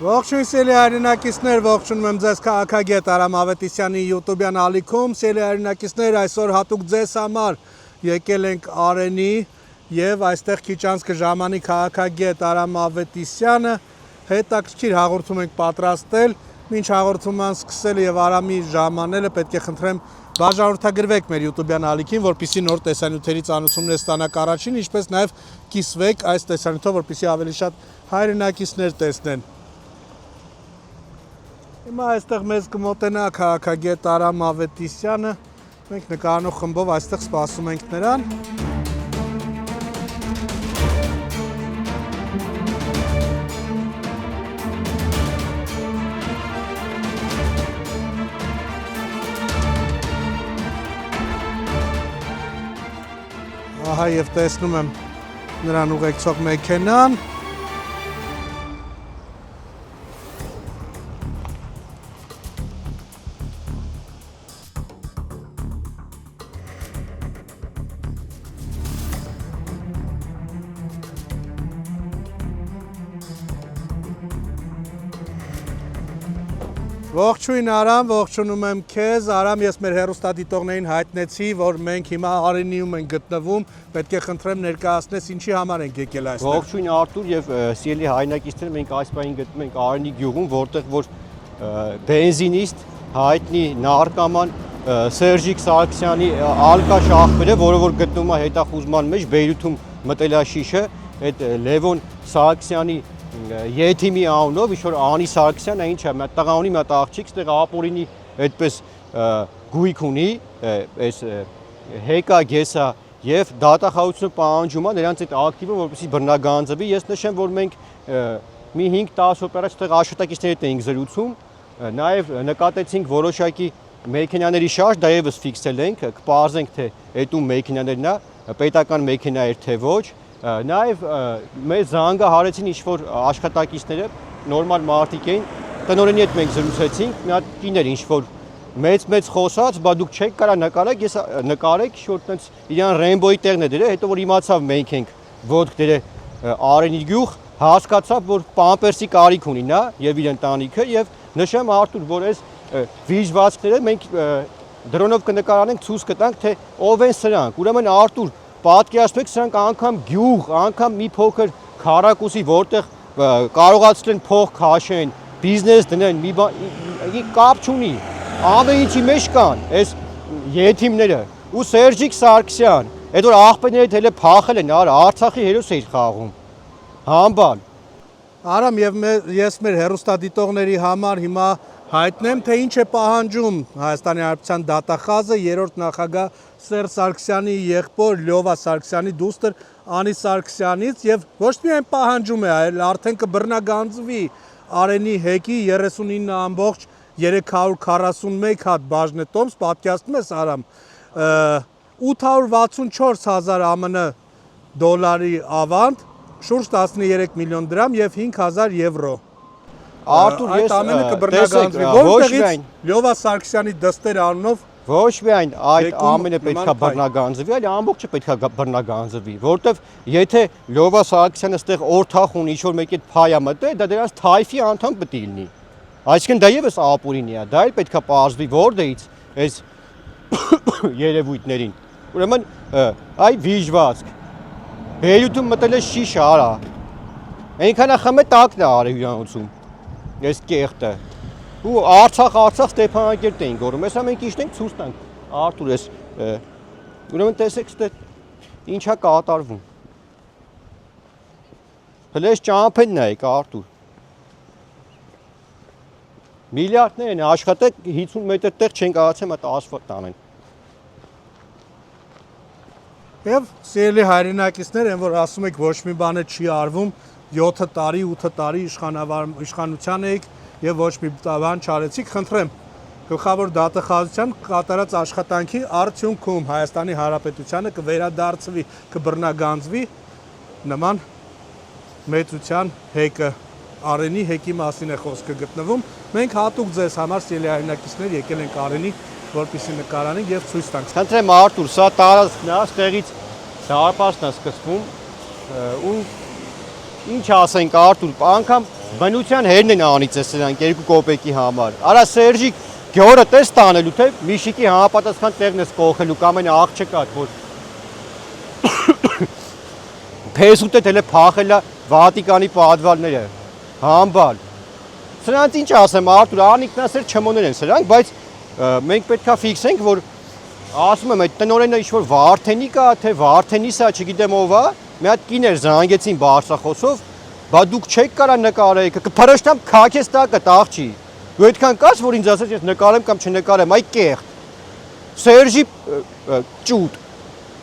Ողջույն սիրելի հայրենակիցներ, ողջունում եմ ձեզ քաղաքագետ Արամ Ավետիսյանի YouTube-յան ալիքում։ Սիրելի հայրենակիցներ, այսօր հատուկ ձեզ համար եկել ենք Արենի եւ այստեղ քիչ անց կժամանի քաղաքագետ Արամ Ավետիսյանը հետաքրքիր հաղորդում ենք պատրաստել։ Մինչ հաղորդումը սկսել եւ Արամի ժամանելը պետք է խնդրեմ բաժանորդագրվեք մեր YouTube-յան ալիքին, որպեսզի նոր տեսանյութերի ծանոթություններ ստանաք առաջին, ինչպես նաեւ կիսվեք այս տեսանյութով, որպեսզի ավելի շատ հայրենակիցներ տեսնեն։ Հիմա այստեղ մեզ կմոտենա քաղաքագետ Արամ Ավետիսյանը, մենք նկարանող խմբով այստեղ սպասում ենք նրան։ Ահա եւ տեսնում եմ նրան ուղեկցող մեքենան։ Ողջույն Արամ, ողջունում եմ քեզ։ Արամ, ես մեր հեռուստադիտողներին հայտնեցի, որ մենք հիմա Արենիում ենք գտնվում։ Պետք է խնդրեմ ներկայացնես ինչի համար ենք եկել այստեղ։ Ողջույն Արտուր եւ սիրելի հայրենակիցներ, մենք այս պահին գտնվում ենք Արենի գյուղում, որտեղ որ բենզինիստ հայտնի նահարկաման Սերժիկ Սարգսյանի ալկա շախվերը, որը որ գտնվում է հետախուզման մեջ Բեյրութում մտելաշիշը, այդ Լևոն Սարգսյանի Եթիմի անունով, ինչ որ Անի Սարգսյան, ինչ է, մի տղա ունի, մի աղջիկ, այդտեղ ապօրինի այդպես գույք ունի, այս հեկա գեսա եւ դատախազությունը պահանջում է նրանց այդ ակտիվը, որպեսզի բռնագանձվի։ Ես նշեմ, որ մենք մի 5-10 օր առաջ այդտեղ աշխատակիցների հետ էինք զրուցում, նաեւ նկատեցինք որոշակի մեքենաների շարժ, դա եւս ֆիքսել ենք, կպարզենք թե այդում մեքենաներն է, պետական մեքենա էր թե ոչ։ Նաև մեզ զանգահարեցին ինչ-որ աշխատակիցները, նորմալ մարդիկ էին, տնօրենի հետ մենք զրուցեցինք, մի հատ կին էր ինչ-որ մեծ խոսած, բա դուք չեք կարա նկարեք, ես նկարեք, ինչ-որ տենց իրան Ռեյնբոյի տեղն է դրել, հետո որ իմացավ մենք ենք ոտք դրել Արենի գյուղ, հասկացավ, որ պամպերսի կարիք ունի նա եւ իր ընտանիքը եւ նշեմ Արտուր, որ այս վիժվածքները մենք դրոնով կնկարանենք, ցույց կտանք, թե ով են սրանք։ Ուրեմն Արտուր պատկերացնեք սրանք անգամ գյուղ, անգամ մի փոքր քառակուսի, որտեղ կարողացել են փող քաշեն, բիզնես դնեն, մի բան կապ չունի։ Ամեն ինչի մեջ կան այս եթիմները ու Սերժիկ Սարգսյան, այդ որ աղբերները դելը փախել են, Արցախի հերոս էիր խաղում։ Համբալ։ Արամ, եւ ես մեր հեռուստադիտողների համար հիմա հայտնեմ, թե ինչ է պահանջում Հայաստանի Հանրապետության դատախազը երրորդ նախագահ Սերժ Սարգսյանի եղբոր Լյովա Սարգսյանի դուստր Անի Սարգսյանից եւ ոչ միայն պահանջում է, այլ արդեն կբռնագանձվի Արենի հեկի 39.341 հատ բաժնետոմս, պատկերացնում ես Արամ, 864,000 ԱՄՆ դոլարի ավանդ, շուրջ 13 միլիոն դրամ եւ 5,000 եվրո։ Արտուր, ես ամենը կբռնագանձվի, որտեղից Լյովա Սարգսյանի դստեր անունով ոչ միայն այդ ամենը պետքա բռնագանձվի, այլ ամբողջը պետքա բռնագանձվի, որտեվ եթե Լյովա Սարգսյանը այդտեղ օրթախ ունի, ինչ-որ մեկի հետ փայա մտե, դա դրանց թայֆի անդամ պետք է լինի։ Այսինքն դա եւս ապօրինի է, դա էլ պետքա պարզվի որտեղից այս երևույթներին։ Ուրեմն այ վիժվածք Բեյրութում մտել է շիշը, արա։ Այնքան է խմե տակն է արել հյուրանոցում։ Այս կեղտը։ Ու Արցախ Ստեփանակերտ էին գորում։ Հեսա մենք իշտ ենք ցույց տանք Արտուր, ես ուրեմն տեսեք ստե ինչա կատարվում։ Հələ այս ճամփեն նայեք Արտուր։ Միլիարդներ են աշխատեք 50 մետր տեղ չեն կարողացել մտ ասֆալտ տանեն։ Եվ սիրելի հայրենակիցներ, այն որ ասում եք ոչ մի բան չի արվում, 7 տարի, 8 տարի իշխանության եք եւ ոչ մի բան չարեցիք, խնդրեմ գլխավոր դատախազության կատարած աշխատանքի արդյունքում Հայաստանի Հանրապետությանը կվերադարձվի, կբռնագանձվի նման մեծության հեկը։ Արենի հեկի մասին է խոսքը գտնվում։ Մենք հատուկ ձեզ համար սիրելի հայրենակիցներ եկել ենք Արենի, որպեսզի նկարանենք եւ ցույց տանք։ Խնդրեմ Արտուր, սա տարածքն է, ստեղից դարպասն է սկսվում ու ինչ ասենք Արտուր, անգամ բնության հերն են անիծես սրանք 2 կոպեկի համար։ Արա Սերժիկ գյորը տես տանելու թե Միշիկի համապատասխան տեղն ես կողելու կամ այն աղջկա որ Փեսուտը դել է փախելա Վատիկանի պատվալները համբալ։ Սրանց ինչ ասեմ Արտուր անիկնասեր չմոներ են սրանք, բայց մենք պետքա ֆիքսենք որ ասում եմ այդ տնորենը ինչ որ Վարդենի կա թե Վարդենիս է, չգիտեմ ով է, մի հատ կին էր զանգեցին բարձրախոսով, բա դուք չեք կարա նկարեք, կփրշտամ քաքես տակը տաղճի։ Ու այդքան կաց որ ինձ ասեց ես նկարեմ կամ չնկարեմ, այ կեղտ։ Սերժի ճուտ։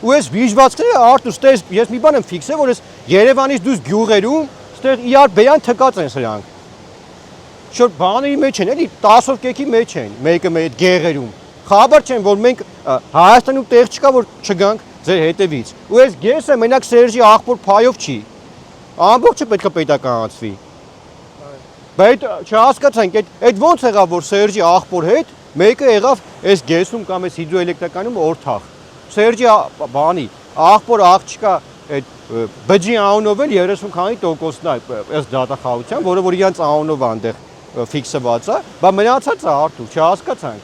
Ու ես վիժվածքները Արտուր, ստես ես մի բան եմ ֆիքսել, որ ես Երևանից դուրս գյուղերում, ստեղ իրար բեյան թկած են սրանք։ Շուտ բաների մեջ են, էլի 10-ով կեքի մեջ են, մեկը այդ գեղերում։ Խաբար չեմ, որ մենք Հայաստանում տեղ չկա, որ չգանք ձեր հետևից։ Ու ես գեսը մենակ Սերժի աղբոր փայով չի։ Ամբողջը պետք է պետականացվի։ Բայց չհասկացանք, այդ ոնց եղավ, որ Սերժի աղբոր հետ մեկը եղավ այս գեսում կամ այս հիդրոէլեկտրականում օրթախ։ Սերժի բանի աղբոր աղջկա այդ բջի անունով էլ 30 քանի տոկոսն է այս դատախազության, որը որ իրանց անունով այնտեղ ֆիքսված է, բա մնացածը Արտուր, չհասկացանք։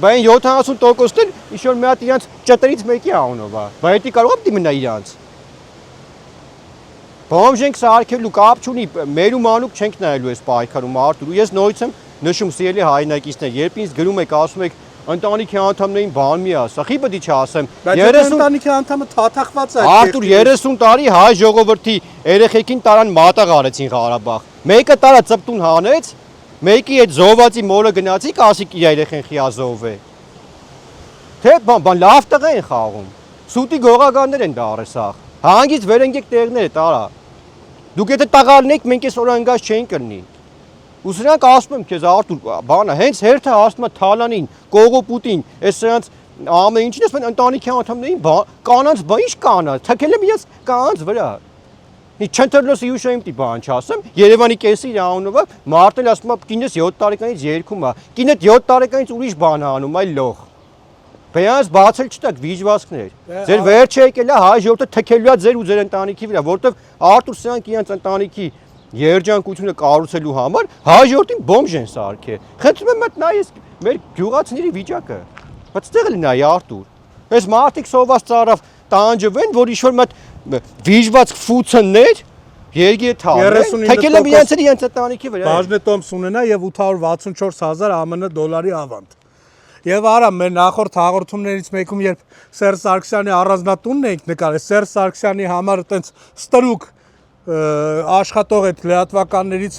Բայց 70%-ն էլ ինչ-որ մի հատ իրանց ճտրից մեկի անունով է, բայց դա կարող է դիմնա իրանց։ Բոմժ ենք սարքելու կապ չունի, մեր ու մանուկ չենք նայելու այս պայքարում Արտուր, ու ես նորից եմ նշում սիրելի հայրենակիցներ, երբ ինձ գրում եք ասում եք ընտանիքի անդամներին բան մի ասա, խի պետք է ասեմ, 30 ընտանիքի անդամը թաթախված է։ Արտուր 30 տարի հայ ժողովրդի երեխեքին տարան մատաղ արեցին Ղարաբաղ։ Մեկը տարա ծպտուն հանեց, մեկի այդ զոհվածի մորը գնացիք ասիք իր երեխեն խիազով է։ Թե բան լավ տղա են խաղում։ Սուտի գողականներ են դարը սաղ։ Հանգից վերընկեք տեղները տարա։ Դուք եթե տղալն եք, մենք այս օրանգած չէին կրնի։ Ու սրանք ասում եմ քեզ Արտուր, բանը հենց հերթը ասում է Թալանին, Կողոպուտին, այս սրանց ամեն ինչին ասում են ընտանիքի անդամներին, կանանց բա ինչ կանանց, թքել եմ իրաց կանանց վրա։ Չընտրլոս իուշայիմ տի բան չասեմ, Երևանի կեսի իր անունով է, մարդն ասում է կինս 7 տարեկանից երգում է, կինը 7 տարեկանից ուրիշ բան անում, այ լող։ Բյանց բացել չտակ վիճվածքներ։ Ձեր վերջը եկել է հայ ժողովուրդը թքելու է ձեր ու ձեր ընտանիքի վրա, որովհետև Արտուր սրանք իրենց ընտանիքի երջանկությունը կառուցելու համար հայ ժողովրդին բոմժ են սարքել։ Խնդրում եմ մտ նայես մեր գյուղացիների վիճակը։ Բայց ստեղ էլ նայ Արտուր։ Այս մարդիկ սոված ծարավ տանջվեն, որ ինչ-որ մտ վիժված ֆուցններ երկիրը թալեն, թքել են իրենց ընտանիքի վրա։ Բաժնետոմս ունենա եւ 864,000 ԱՄՆ դոլարի ավանդ։ Եվ արա մեր նախորդ հաղորդումներից մեկում երբ Սերժ Սարգսյանի առանձնատունն էինք նկարել, Սերժ Սարգսյանի համար այտենց ստրուկ աշխատող այդ լրատվականներից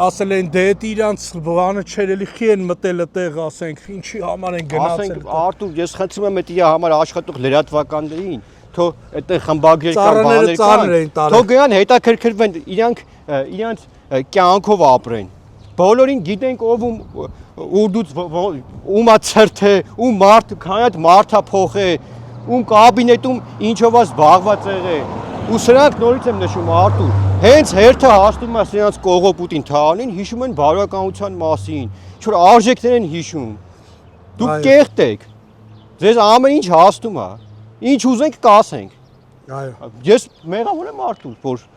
ասել էին դե այդ իրանց բանը չէր էլի խի են մտել այդտեղ ասենք ինչի համար են գնացել։ Ասենք Արտուր, ես խնդրում եմ այդ իր համար աշխատող լրատվականներին, թո այդտեղ խմբագրեր կամ բաներ կան, թո գան հետաքրքրվեն իրանց կյանքով ապրեն։ Բոլորին գիտենք ով ուրդուց ումա ցրթե, ում մարդ քայդ մարդա փոխե, ում կաբինետում ինչով է զբաղված եղե։ Ու սրանք նորից եմ նշում Արտուր, հենց հերթը հաստում է սրանց Կողոպուտին Թալանին, հիշում են բարոյականության մասին, ինչ-որ արժեքներ են հիշում։ Դուք կեղտ եք։ Ձեզ ամեն ինչ հաստում է։ Ինչ ուզենք կասենք։ Այո։ Ես մեղավոր եմ Արտուր, որ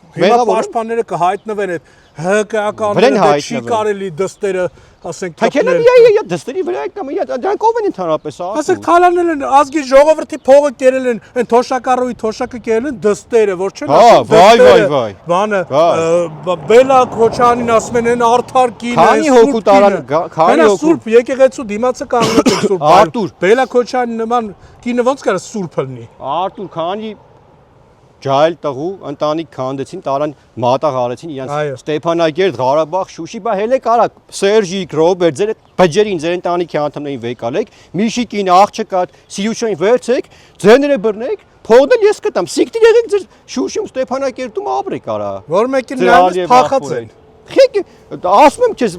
Հիմա պաշտպանները կհայտնվեն այդ ՀԿ-ականները չի կարելի դստերը ասենք թքել են դստերի վրա կամ դրանք ով են ընդհանրապես ասում։ Ասենք թալանել են ազգի ժողովրդի փողը կերել են, այն թոշակառուի թոշակը կերել են դստերը, որ չեն ասում դստերը։ Բանը Բելա Քոչանին ասում են այն արդար կին է։ Քանի հոգու տարան, քանի հոգու։ Սուրբ եկեղեցու դիմացը կանգնած է Սուրբ։ Արտուր Բելա Քոչանի նման կինը ոնց կարա սուրբ լինի։ Արտուր քանի ջայլ տղու ընտանիք քանդեցին, տարան մատաղ արեցին իրենց Ստեփանագերտ, Ղարաբաղ, Շուշի, բա հելեք արա Սերժիկ, Ռոբերտ, ձեր բջերին, ձեր ընտանիքի անդամներին վեկալեք, Միշիկին, աղջկա, Սիրուշային վերցեք, ձեները բռնեք, փողն ես կտամ, սիկտի եղեք ձեր Շուշիում, Ստեփանագերտում ապրեք արա։ Որ մեկին նրանց փախած են։ Խեք ասում եմ քեզ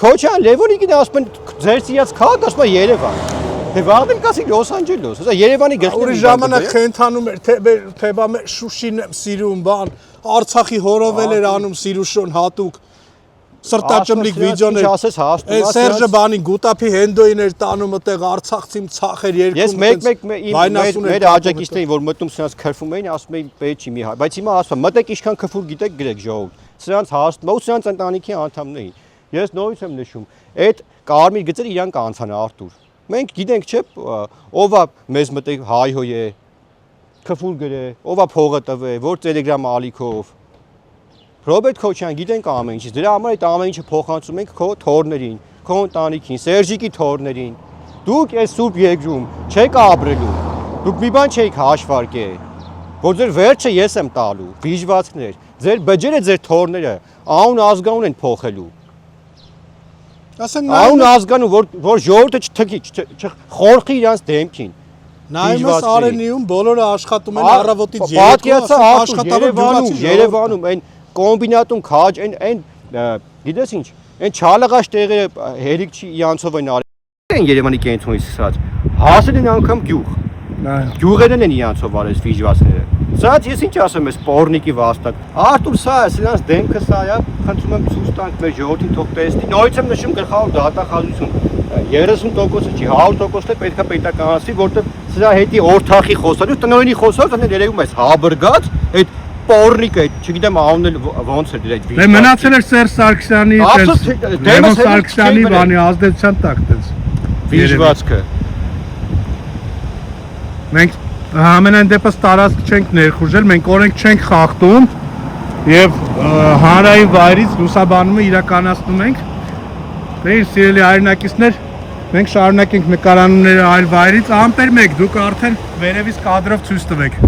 Քոչան Լևոնիկին ասում են ձեր սիրած քաղաք ասում է Երևան։ Թե վաղն կասի Լոս Անջելոս, հեսա Երևանի գլխին։ Ուրիշ ժամանակ խենթանում էր, թե բա Շուշին սիրում, բան, Արցախի հորովել էր անում Սիրուշոն հատուկ։ սրտաճմլիկ վիդեոներ։ Ասես հաստում։ Սերժը բանի գուտապի հենդոին էր տանում այդտեղ Արցախցիմ ցախեր երկում։ Ես մեր աջակիցներին որ մտնում սրանց քրֆում էին, ասում էին պետք չի մի հայ, բայց հիմա ասում եմ, մտեք ինչքան քֆուր գիտեք գրեք ժողովուրդ։ Սրանց հաստում ու սրանց ընտանիքի անդամներին։ Ես նորից եմ նշում, այդ կարմիր գծերը իրանք անցան Արտուր։ Մենք գիտենք չէ, ով է մեզ մտեք հայհոյ է, քֆուր գրե, ով է փողը տվե, որ Telegram ալիքով։ Ռոբերտ Քոչյան գիտենք ամեն ինչ, դրա համար այդ ամեն ինչը փոխանցում ենք քո թորներին, քո ընտանիքին, Սերժիկի թորներին։ Դուք այս սուրբ երկրում չեք ապրելու։ Դուք մի բան չեք հաշվարկել, որ ձեր վերջը ես եմ տալու, վիժվածքներ, ձեր բջերը, ձեր թորները անուն ազգանուն են փոխելու։ Անուն ազգանուն, որ ժողովուրդը չթքի, չխորխի իրանց դեմքին։ Նայում ես Արենիում բոլորը աշխատում են առավոտից երեկո, Երևանում այն կոմբինատում քաջ, այն գիտես ինչ, այն չալաղաշ տեղերը հերիք չի իրանցով են արել են Երևանի կենտրոնից սկսած, հասել են անգամ գյուղ, գյուղերն են իրանցով արել վիժվածքները, սրանց ես ինչ ասեմ ես պորնիկի վաստակ, Արտուր սա է, սրանց դեմքը սա է, խնդրում եմ ցույց տանք մեր ժողովրդին թող տեսնի, նորից եմ նշում գլխավոր դատախազություն, 30%-ը չի, 100%-ը պետք է պետականացվի, որտեղ սրա հետի օրթախի խոսալու, տնօրենի խոսալու, դեռ երևում է հաբրգած, այդ պորնիկը, չգիտեմ անունը ոնց է դրա այդ վիճակը։ Դե մնացել էր Սերժ Սարգսյանի, Լևոն Սարգսյանի բանի ազդեցության տակ դες։ Վիժվածքը։ Մենք ամենայն դեպս տարածք չենք ներխուժել, մենք օրենք չենք խախտում եւ հանրային վայրից լուսաբանումը իրականացնում ենք։ Դե սիրելի հայրենակիցներ, մենք շարունակենք նկարանումները այլ վայրից, ամպեր 1 դուք արդեն վերևից կադրով ցույց տվեք։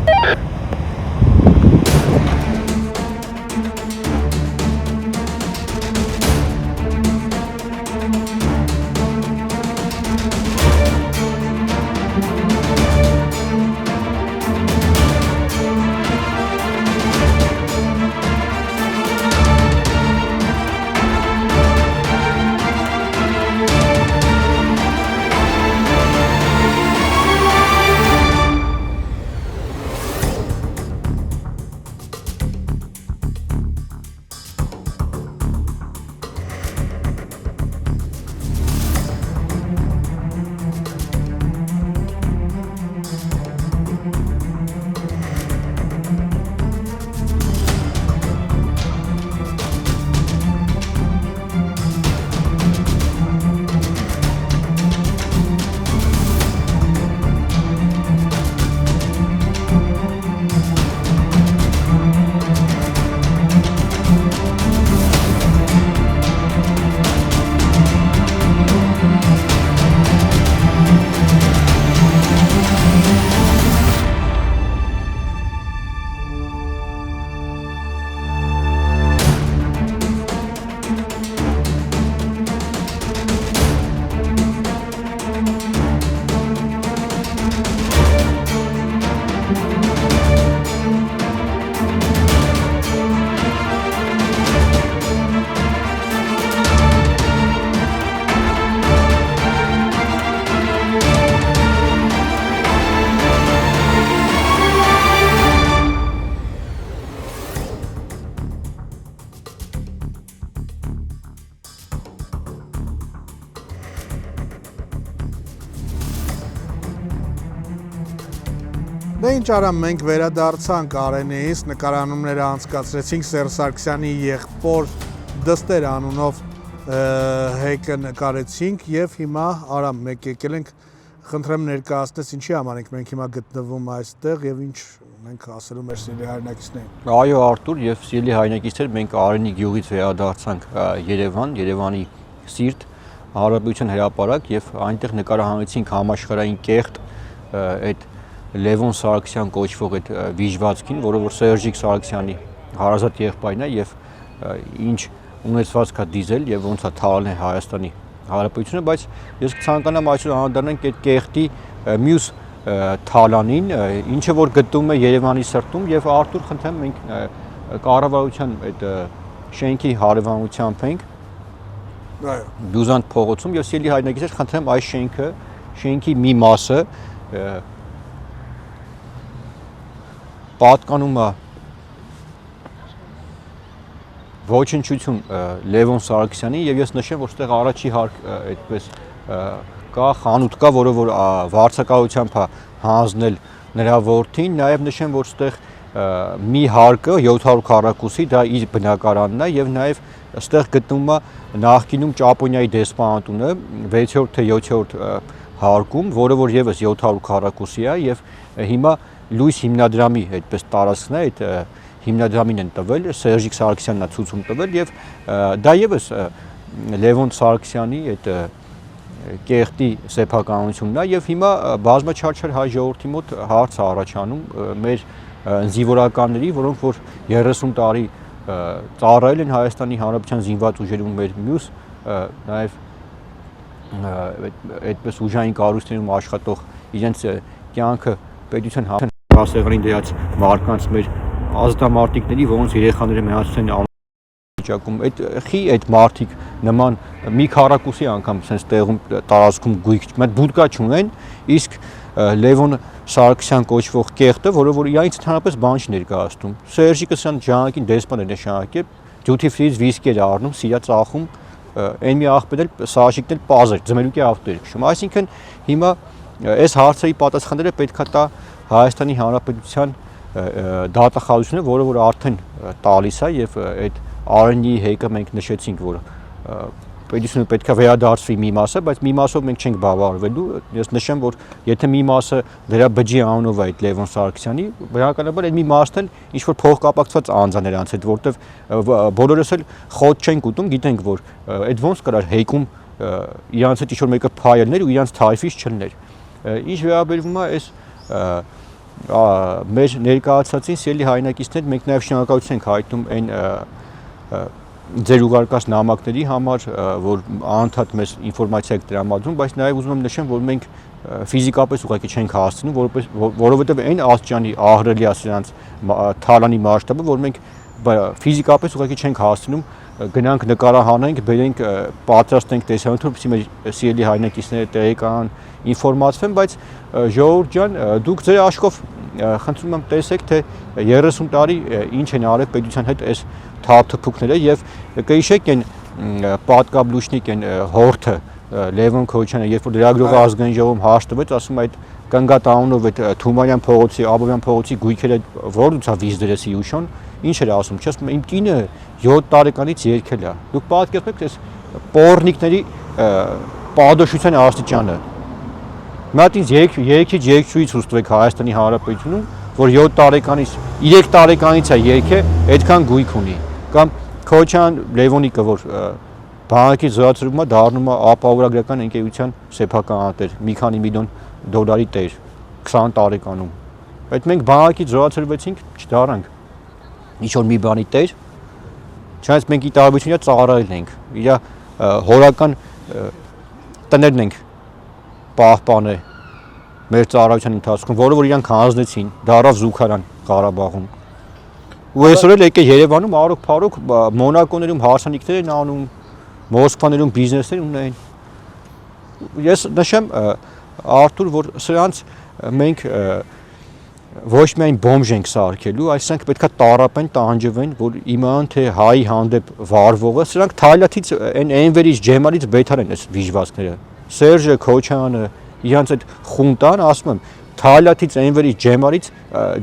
Դե ինչ արամ, մենք վերադարձանք Արենեից, նկարանումները անցկացրեցինք Սերժ Սարգսյանի եղբոր Դստեր անունով հեկը նկարեցինք եւ հիմա Արամ մեկ եկել ենք, խնդրեմ ներկայացնես ինչի համար ենք մենք հիմա գտնվում այստեղ եւ ինչ մենք ասելու մեր սիրելի հայրենակիցներին։ Այո Արտուր եւ սիրելի հայրենակիցներ, մենք Արենի գյուղից վերադարձանք Երևան, Երևանի սիրտ, Հանրապետության հրապարակ եւ այնտեղ նկարահանեցինք համաշխարհային կեղտ այդ Լևոն Սարգսյան կոչվող այդ վիժվածքին, որը որ Սերժիկ Սարգսյանի հարազատ եղբայրն է եւ ինչ ունեցվածք է դիզել եւ ոնց է թալել է Հայաստանի Հանրապետությունը, բայց ես կցանկանամ այսօր անդրադառնանք այդ կեղտի մյուս թալանին, ինչը որ գտնվում է Երևանի սրտում եւ Արտուր խնդրեմ մենք կառավարության այդ շենքի հարևանությամբ ենք Բյուզանտ փողոցում եւ սիրելի հայրենակիցներ խնդրեմ այս շենքի մի մասը պատկանում է ոչնչություն Լևոն Սարգսյանին եւ ես նշեմ, որ այդտեղ առաջի հարկ այդպես կա խանութ կա, որը որ վարձակալությամբ է հանձնել նրա որդին, նաեւ նշեմ, որ այդտեղ մի հարկը 700 քառակուսի դա իր բնակարանն է եւ նաեւ այդտեղ գտնվում է նախկինում Ճապոնիայի դեսպանատունը 6-րդ թե 7-րդ հարկում, որը որ եւս 700 քառակուսի է եւ հիմա լույս հիմնադրամի այդպես տարածքն է, այդ հիմնադրամին են տվել, Սերժիկ Սարգսյանն է ցույցում տվել եւ դա եւս Լևոն Սարգսյանի այդ կեղտի սեփականությունն է եւ հիմա բազմաչարչար հայ ժողովրդի մոտ հարց է առաջանում մեր զինվորականների, որոնք որ 30 տարի ծառայել են Հայաստանի Հանրապետության զինված ուժերում, մեր մյուս նաեւ այդպես ուժային կառույցներում աշխատող իրենց կյանքը պետության հասեղանին դրած մարդկանց մեր ազատամարտիկների, որոնց երեխաները մահացել են վիճակում, այդ մարդիկ նման մի քառակուսի անգամ sense տեղում տարածքում գույք մտ բուդկա չունեն, իսկ Լևոն Սարգսյան կոչվող կեղտը, որը որ իրենց ընդհանրապես բան չի ներկայացնում։ Սերժիկը սան ժամանակին դեսպան էր նշանակել, duty free-ից վիսկի էր առնում, սիրա ծախում, այն մի աղբեր էլ սաշիկն էլ պազեր, ձմերուկի ավտո էր քշում։ Այսինքն հիմա այս հարցերի պատասխանները պետքա տա Հայաստանի Հանրապետության դատախազությունը, որը որ արդեն տալիս է եւ այդ Արենի հեկը մենք նշեցինք, որ պետությունը պետք է վերադարձվի մի մասը, բայց մի մասով մենք չենք բավարարվելու։ Ես նշեմ, որ եթե մի մասը դրա բջջի անունով է այդ Լևոն Սարգսյանի, բնականաբար այդ մի մասն էլ ինչ որ փոխկապակցված անձան նրանց հետ, որտեվ բոլորս էլ խոտ չենք ուտում, գիտենք, որ այդ ոնց կարար հեկում իրանց հետ ինչ որ մեկը փայելներ ու իրանց թայֆից չլներ։ Ինչ վերաբերվում է այս մեր ներկայացածին սիրելի հայրենակիցներ, մենք նաև շնորհակալություն ենք հայտնում այն ձեր ուղարկած նամակների համար, որ անընդհատ մեզ ինֆորմացիա եք տրամադրում, բայց նաև ուզում եմ նշեմ, որ մենք ֆիզիկապես ուղղակի չենք հասցնում, որովհետև այն աստիճանի ահռելի է սրանց թալանի մասշտաբը, որ մենք ֆիզիկապես ուղղակի չենք հասցնում գնանք նկարահանենք, բերենք, պատրաստենք տեսանյութ, որպեսզի մեր սիրելի հայրենակիցները տեղեկան ինֆորմացվեն, բայց ժողովուրդ ջան, դուք ձեր աշխով խնդրում եմ տեսեք, թե 30 տարի ինչ են արել պետության հետ այս թափթփուկները եւ կհիշեք այն պատկաբլուշնիկ այն հորթը Լևոն Քոչյանը, երբ որ լրագրողը ազգային ժողովում հաշտվեց, ասում այդ կնգատանունով այդ Թումանյան փողոցի, Աբովյան փողոցի գույքերը որոնց է վիզ դրեցի ուշոն, ինչ էր ասում, չէ՞ ասում իմ կինը 7 տարեկանից երգել է։ Դուք պատկերացնեք այս պոռնիկների падոշության աստիճանը։ Մատից երգիչ երգչուից ուստվեք Հայաստանի Հանրապետությունում, որ 7 տարեկանից 3 տարեկանից է երգը, այդքան գույք ունի։ Կամ Քոչյան Լևոնիկը, որ բանակի զորացրումը դառնում է ապահովագրական ընկերության սեփականատեր, մի քանի միլիոն դոլարի տեր 20 տարեկանում։ Այդ մենք բանակի զորացրվեցինք, չդառանք ինչ որ մի բանի տեր, չնայած մենք ի տարբերություն ծառայել ենք, իր հորական տներն ենք պահպանել մեր ծառայության ընթացքում, որը որ իրանք հանձնեցին, դարավ զուգարան Ղարաբաղում։ Ու այսօր էլ եկե Երևանում արոք-փարոք Մոնակոներում հարսանիքներ են անում, Մոսկվաներում բիզնեսներ ունեն։ Ես նշեմ Արթուր, որ սրանց մենք ոչ միայն բոմժ ենք սարքելու, այսինքն պետքա տարապեն, տանջվեն, որ իմանան թե հայի հանդեպ վարվողը, սրանք թայլաթից այն Էնվերից, Ջեմալից բետար են այս վիժվածքները։ Սերժը Քոչյանը, իրանց այդ խունտան, ասում եմ, թայլաթից Էնվերից,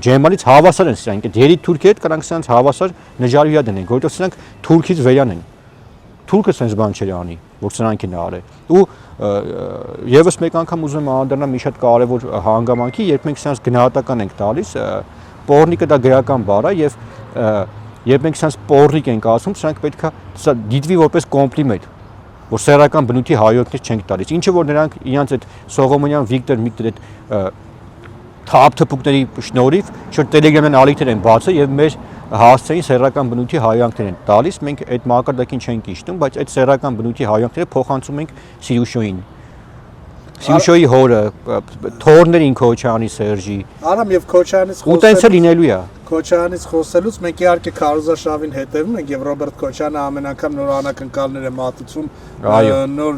Ջեմալից հավասար են սրանք, այդ երի թուրքի հետ կրանք սրանց հավասար նժարյա դնենք, որովհետև սրանք թուրքից վերան են։ Թուրքը sense բան չէր անի, որ սրանք են արել։ Ու եւս մեկ անգամ ուզում եմ անդրադառնալ մի շատ կարեւոր հանգամանքի, երբ մենք սրանց գնահատական ենք տալիս, պոռնիկը դա գրական բառ է եւ երբ մենք սրանց պոռնիկ ենք ասում, սրանք պետքա դիտվի որպես կոմպլիմենտ, որ սեռական բնույթի հայոց չենք տալիս։ Ինչը որ նրանք իրանց այդ Սողոմոնյան Վիկտոր այդ թափթփուկների շնորհիվ շուտ տելեգրամյան ալիքներ են բացել եւ մեր հասցեին սեռական բնույթի հայանքներ են տալիս, մենք այդ մակարդակին չենք իջնում, բայց այդ սեռական բնույթի հայանքները փոխանցում ենք Սիրուշոյին։ Սիրուշոյի հորը, թորներին Քոչյանի Սերժի։ Արամ եւ Քոչյանից ուտենցը լինելու է։ Քոչյանից խոսելուց մենք իհարկե Քարոզաշավին հետևում ենք եւ Ռոբերտ Քոչյանը ամեն անգամ նոր անակնկալներ է մատուցում, նոր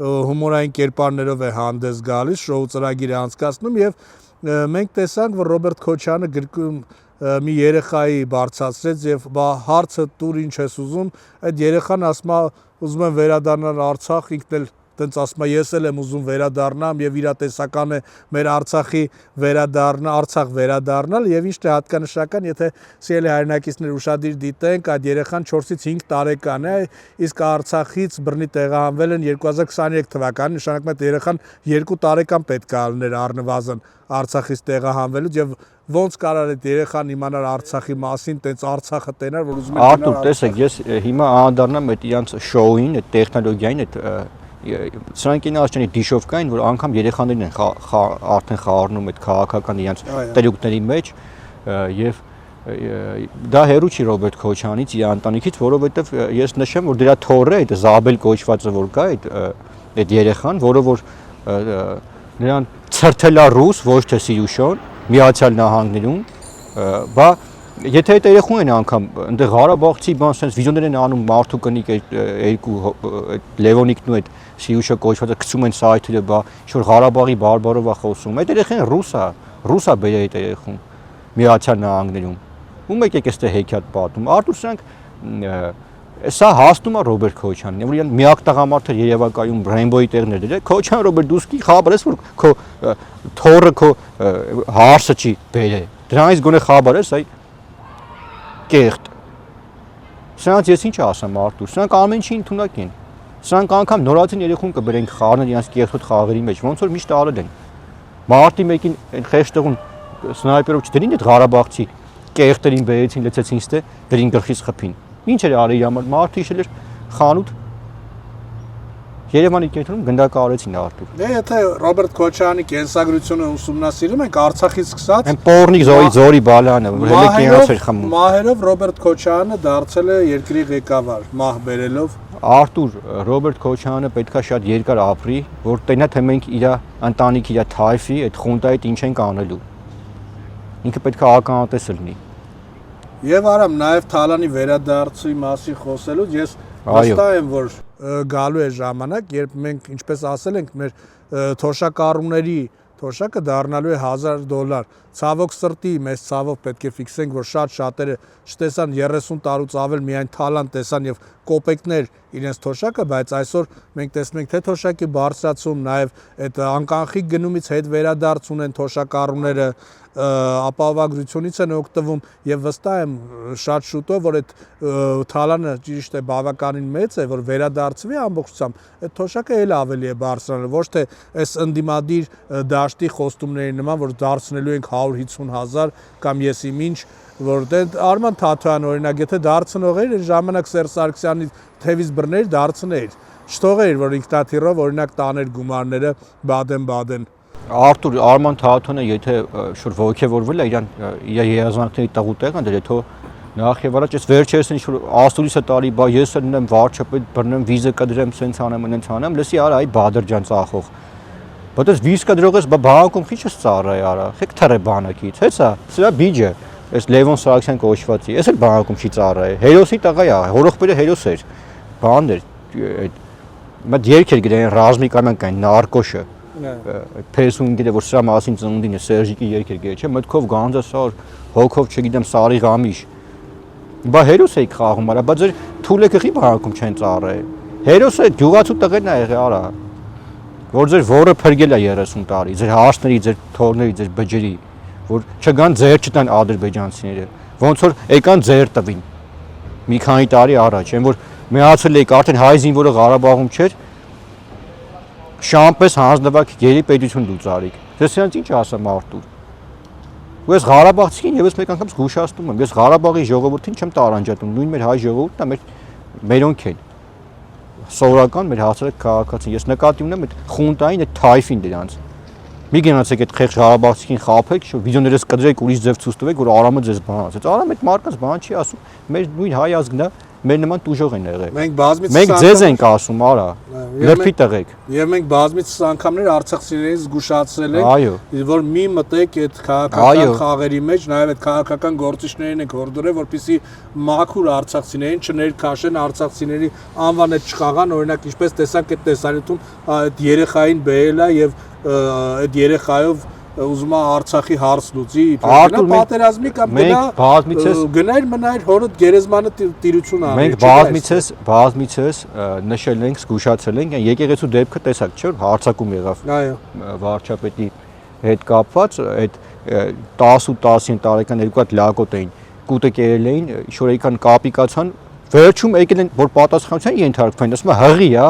հումորային կերպարներով է հանդես գալիս, շոու ծրագիր է անցկացնում եւ մենք տեսանք, որ Ռոբերտ Քոչյանը գրքում մի երեխայի բարձրացրեց եւ հարցը դուր ինչ ես ուզում, այդ երեխան ասում է ուզում եմ վերադառնալ Արցախ, ինքն էլ տենց ասում է ես էլ եմ ուզում վերադառնամ եւ իր տեսական է մեր Արցախ վերադառնալ եւ ինչն է հատկանշական, եթե սիրելի հայրենակիցներ ուշադիր դիտենք, այդ երեխան 4-ից 5 տարեկան է, իսկ Արցախից բռնի տեղահանվել են 2023 թվականին, նշանակում է այդ երեխան 2 տարեկան պետք է լիներ առնվազն Արցախից տեղահանվելուց եւ ոնց կարար այդ երեխան իմանալ Արցախի մասին, տենց Արցախը տենար, որ ուզում են Արտուր, տեսեք, ես հիմա անդառնամ այդ իրանց շոուին, այդ տեխնոլոգիային, այդ սրանք են ասչանի դիշով կային, որ անգամ երեխաներն են արդեն խառնում այդ քաղաքական իրանց տերուկների մեջ եւ դա հերու չի Ռոբերտ Քոչյանից, իր ընտանիքից, որովհետեւ ես նշեմ, որ դրա թորը, այդ Զաբել կոչվածը որ կա, այդ երեխան, որը որ նրան ցրթելա ռուս, ոչ թե Սիրուշոն, Միացյալ Նահանգներում, բա եթե այդ երեխուն են անգամ այնտեղ Ղարաբաղցի բան sense վիդեոներ են անում մարդու կնիկ երկու Լևոնիկն ու այդ Սիրուշը կոչվածը գցում են սայթերը, բա ինչ-որ Ղարաբաղի բարբարով է խոսում։ Այդ երեխան ռուսա բերե այդ երեխուն Միացյալ Նահանգներում։ Ում եկեք այստեղ հեքիաթ պատում։ Արտուր սրանք սա հասնում է Ռոբերտ Քոչյանին, որ իրեն միակ տղամարդը Երևակայում Ռեյնբոյի տեղներ դեր։ Քոչյան Ռոբերտ դուսկի խաբարես որ քո թորը քո հարսը չի բերե։ Դրանից գոնե խաբարես այ կեղտ։ Սրանց ես ինչ ասեմ Արտուր, սրանք ամեն ինչի ընդունակ են։ Սրանք անգամ նորացին երեխուն կբերենք խառնել իրենց կեղտոտ խաղերի մեջ, ոնց որ միշտ արել են։ Մարտի մեկին այն խեշտեղուն սնայպերով չդրին այդ Ղարաբաղցի կեղտերին բերեցին, լցեցին ստե, դրին գլխից խփին։ Ինչ էր արի համար մարդը իշել էր խանութ Երևանի կենտրոնում գնդակահարեցին Արտուր։ Դե եթե Ռոբերտ Քոչյանի կենսագրությունը ուսումնասիրում ենք Արցախից սկսած այն Պորնիկ Զորի Բալանը, որ հենց կենաց էր խմում։ Մահերով Ռոբերտ Քոչյանը դարձել է երկրի ղեկավար, մահ բերելով։ Արտուր, Ռոբերտ Քոչյանը պետքա շատ երկար ապրի, որ տենա թե մենք իր ընտանիքի, իր թայֆի, այդ խունտայից ինչ ենք անելու։ Ինքը պետքա ականատես լինի։ Եվ արամ նաև Թալանի վերադարձի մասին խոսելուց ես վստահ եմ, որ գալու է ժամանակ, երբ մենք ինչպես ասել ենք, մեր թոշակառուների թոշակը դառնալու է $1000։ Ցավոք սրտի, մեծ ցավով պետք է ֆիքսենք, որ շատերը չտեսան 30 տարուց ավել միայն Թալան տեսան եւ կոպեկներ իրենց թոշակը, բայց այսօր մենք տեսնում ենք թե թոշակի բարձրացում, նաև այդ անկանխիկ գնումից հետ վերադարձ ունեն թոշակառուները, ապահովագրությունից են օգտվում եւ վստահ եմ շատ շուտով որ այդ Թալանը ճիշտ է բավականին մեծ է որ վերադարձվի ամբողջությամբ այդ թոշակը էլ ավելի է բարձրանալու ոչ թե այս ընդդիմադիր դաշտի խոստումների նման որ դարձնելու ենք 150,000 կամ ես իմ ինչ որ դե Արման Թաթոյան օրինակ եթե դարձնող էր ժամանակ Սերժ Սարգսյանի թևից բռներ դարձներ չթողեր որ ինքնաթիռով օրինակ տաներ գումարները բադեն Արտուր Արման Թաթոյանը եթե շուտ ողջևորվել է իրան իր երազանքների տաղուտեղը դե թո նախ եւ առաջ այս վերջերս ինչ որ աստուլիսը տալի բա ես էլ ունեմ վարչապետ բռնեմ վիզա կդրեմ սենց անեմ այնց անեմ լսի արա այ Բադր ջան ծախող բայց այս վիզ կդրողես բա բանակում քիչ է ծառայ արա խեք թռե բանակից հեսա սրա բիջը այս Լևոն Սարգսյան կոչվածի ես էլ բանակում չի ծառայ հերոսի տղա է հորոխբերը հերոս էր բաներ այդ մտ երկեր գրեն ռազմիկայման կային նարկոշը Փեսուն գիտե որ սրա մասին ծնունդին է Սերժիկի երկեր գե չէ մտքով գանձասար հոգով չգիտեմ սարի գամիշ բա հերոս էի խաղում արա բա ձեր թուլը գղի բանակում չեն ծառայ հերոսը գյուղացու տղերն է եղել արա որ ձեր որը փրկել է 30 տարի ձեր հաշտների ձեր թորների ձեր բջերի որ չգան ձեր չտան ադրբեջանցիները ոնց որ եկան ձեր տվին մի քանի տարի առաջ այն որ միացել եք արդեն հայ զինվորը Ղարաբաղում չէր Շամպես հանձնվակ գերի պետություն դուց արիք։ Դες սրանց ինչ ասեմ Արտուր։ Ու ես Ղարաբաղցին եւս մեկ անգամ զգուշացնում եմ։ Ես Ղարաբաղի ժողովրդին չեմ տարանջատում, նույն մեր հայ ժողովուրդն է մերոնք են։ Սովորական մեր հասարակ քաղաքացին։ Ես նկատի ունեմ այդ խունտային այդ թայֆին դրանց։ Մի գնացեք այդ խեղճ Ղարաբաղցին խափեք, վիդեոներս կդրեք ուրիշ ձև ցույց տվեք, որ Արամը ձեզ բան ասեց։ Արամը այդ մարդկանց բան չի ասում։ Մեր նույն հայ ազգն է մեր նման տուժող են եղել։ Մենք ձեզ ենք ասում, արա։ Լրփի տղեկ։ Եվ մենք բազմիցս անգամներ արցախցիներից զգուշացրել ենք, որ մի մտեք այդ քաղաքական խաղերի մեջ, նաև այդ քաղաքական գործիչներին ենք հորդորել, որպեսզի մաքուր արցախցիներին չներքաշեն, արցախցիների անվանը չխաղան, օրինակ ինչպես տեսանք այդ տեսանյութում այդ երեխային բերելա եւ այդ երեխայով ուզում է Արցախի հարց լուծի, Արթուր, մենք- պատերազմի կամ մենք բազմիցս- գնայր մնայր հորդ գերեզմանը տիրություն անի։ Մենք բազմիցս նշել ենք, զգուշացել ենք, եկեղեցու դեպքը տեսակ չէ, որ հարձակում եղավ Այո։ վարչապետի հետ կապված, այդ 10-10 տարեկան երկու հատ լակոտ էին, կուտը կերել էին, շորեքան կապիկացան, վերջում եկել են, որ պատասխանության ենթարկվեն, ասում է հղի է,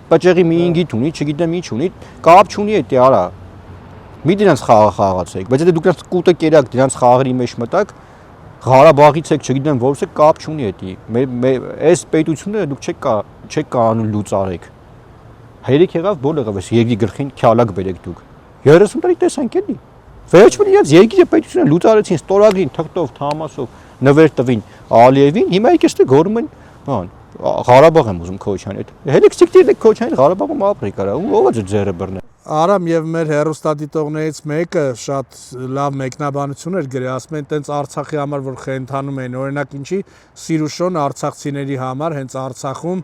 պճեղի մի ինգիտ ունի, չգիտեմ ինչ ունի, կապ չունի էդի արա։ Մի դրանց խաղը խաղացեք, բայց եթե դուք դրանց կուտը կերակ, դրանց խաղերի մեջ մտակ, Ղարաբաղից եք, չգիտեմ որից է, կապ չունի էդի։ Այս պետությունը դուք չեք կարողանում լուծարեք։ Հերիք եղավ, բոլ եղավ, այս երկրի գլխին քյալակ բերեք դուք։ 30 տարի տեսանք էլի։ Վերջում իրաց երկրի պետությունը լուծարեցին, ստորագրին, թղթով, թամասով, նվեր տվին Ալիևին, հիմա եկես թե գորում են, բան, Ղարաբաղ եմ ուզում Քոչյանի հետ։ Հելիք ցիկտիր եք Քոչյանի Ղարաբաղում ապրի կարա, ով է ձերը բռնել։ Արամ եւ մեր հերոստատիտողներից մեկը շատ լավ մեկնաբանություն էր գրել, ասում են տենց Արցախի համար որ խենթանում են, օրինակ ինչի Սիրուշոն արցախցիների համար հենց Արցախում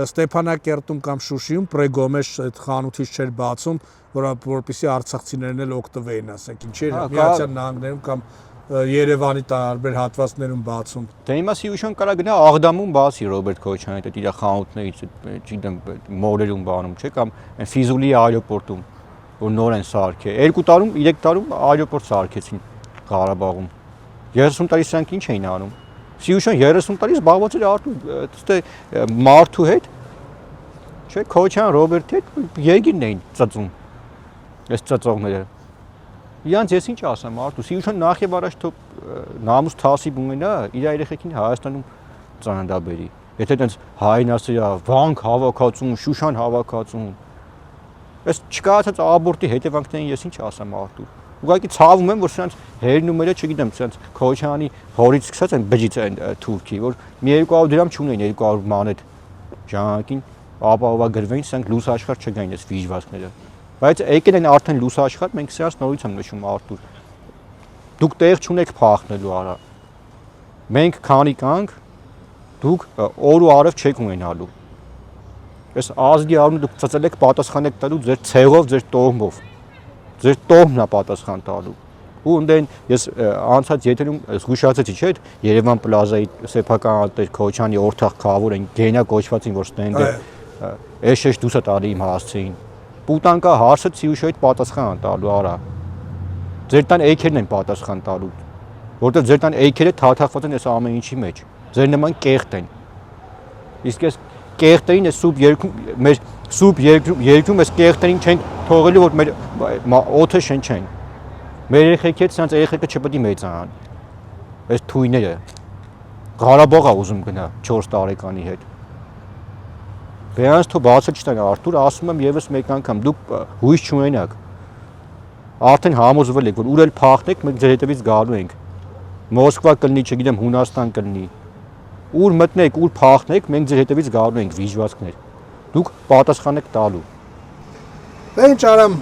Ստեփանակերտում կամ Շուշիում պրեգոմեշ այդ խանութից չէր բացում, որպեսզի արցախցիներն էլ օգտվեին, ասենք ինչի էր Միացյալ Նահանգներում կամ Երևանի տարբեր հատվածներում բացում։ Դե հիմա Սիրուշոն կարա գնա Աղդամում բացի Ռոբերտ Քոչյանի հետ իր խանութներից, չգիտեմ, մոլերում բանում չէ կամ Ֆիզուլի այրոպորտում, որ նոր են սարքել։ 2 տարում, 3 տարում այրոպորտ սարքեցին Ղարաբաղում։ 30 տարի սրանք ինչ էին անում։ Սիրուշոն 30 տարի զբաղված էր մարդու հետ, չէ, Քոչյան Ռոբերտի հետ երկիրն էին ծծում։ Այս ծծողները։ Իրանց ես ինչ ասեմ, Արտուր, Սիրուշոն նախ եւ առաջ թող նամուս թասիբ ունենա, իր երեխեքին Հայաստանում ծանոթաբերի։ Եթե այդպես հայն ասերա, վանք հավաքածուն, Շուշան հավաքածուն։ Այս չկարողացած աբորտի հետևանքներին ես ինչ ասեմ, Արտուր։ Ուղղակի ցավում եմ, որ սրանց հերնումերը, չգիտեմ, սրանց Քոչյանի հորից սկսած են բջիջ են թուրքի, որ մի 200 դրամ չունեն, 200 մանետ ժամանակին ապահովա գրվեին, սրանք լույս աշխարհ չգային այս վիժվածքները։ Բայց եկել են արդեն լույս աշխարհ, մենք սրանց նորից եմ նշում Արտուր։ Դուք տեղ չունեք փախնելու արա։ Մենք քանի կանք, դուք օր ու արև չեք ունենալու։ Այս ազգի առումով դուք ծծել եք պատասխան եք տալու ձեր ցեղով, ձեր տոհմով։ Ձեր տոհմն է պատասխան տալու։ Ու ընդեն ես անցած եթերում զգուշացեցի, չէ՞, Երևան պլազայի սեփական ալտեր Քոչյանի օրթախ խավոր են, գենա կոչվածին, որ ստենդը էշեշ դուսա տալի իմ հասցեին։ Պուտանկա հարցը Սիրուշոյիդ պատասխան տալու արա։ Ձեր տան էյքերն են պատասխան տալու, որտեղ ձեր տան էյքերը թաթախված են այս ամեն ինչի մեջ։ Ձեր նման կեղտ են։ Իսկ այս կեղտերին այս սուբ երկրում մեր սուբ երկրում այս կեղտերին չենք թողելու, որ մեր օդը շնչեն։ Մեր երեխեքից սրանց երեխեքը չպետք է մեծանան։ Այս թույները Ղարաբաղ է ուզում գնա 4 տարեկանի հետ։ Բերանց թող բացը չտան Արտուր, ասում եմ եւս մեկ անգամ, դուք հույս չունենաք։ Արդեն համոզվել եք, որ ուր էլ փախնեք, մենք ձեր հետևից գալու ենք։ Մոսկվա կլինի, չգիտեմ, Հունաստան կլինի։ Ուր մտնեք, ուր փախնեք, մենք ձեր հետևից գալու ենք վիժվածքներ։ Դուք պատասխան եք տալու։ Դե ինչ Արամ,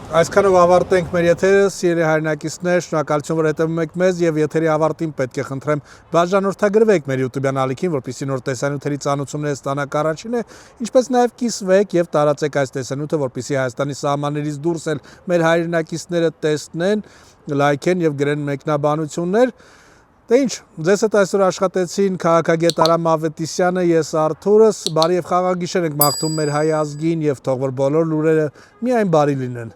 այսքանով ավարտենք մեր եթերը, սիրելի հայրենակիցներ, շնորհակալություն որ հետևում եք մեզ եւ եթերի ավարտին պետք է խնդրեմ բաժանորդագրվեք մեր YouTube-յան ալիքին, որպեսզի նոր տեսանյութերի ծանոթությունները ստանաք առաջինը, ինչպես նաեւ կիսվեք եւ տարածեք այս տեսանյութը, որպեսզի Հայաստանի սահմաններից դուրս էլ մեր հայրենակիցները տեսնեն, լայքեն եւ գրեն մեկնաբանություններ։ Դե ինչ, ձեզ հետ այսօր աշխատեցին քաղաքագետ Արամ Ավետիսյանը, ես Արթուրս, բարի եւ խաղաղ գիշեր ենք մաղթում մեր հայ ազգին եւ թող որ բոլոր լուրերը միայն բարի լինեն։